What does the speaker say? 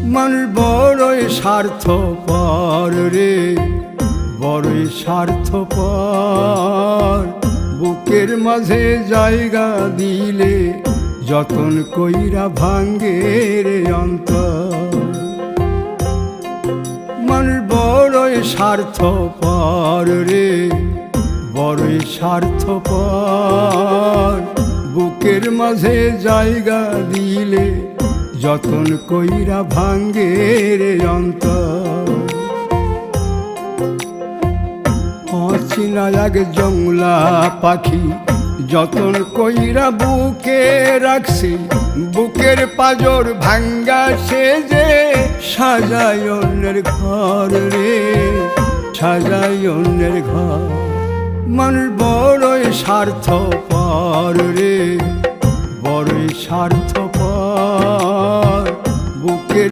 মানুষ বড়ই স্বার্থপর রে, বড়ই স্বার্থপর। বুকের মাঝে জায়গা দিলে যতন কইরা ভাঙ্গে রে অন্তর। মানুষ বড়ই স্বার্থপর রে, বড়ই স্বার্থপর। বুকের মাঝে জায়গা দিলে যতন কইরা ভাঙ্গে রে অন্তর। অচিনা এক জংলা পাখি যতন কইরা বুকে রাখছি, বুকের পাজর ভাঙ্গা সে যে সাজায় অন্যের ঘর রে, সাজায় অন্যের ঘর। মানুষ বড়ই স্বার্থপর রে, বড়ই স্বার্থপর।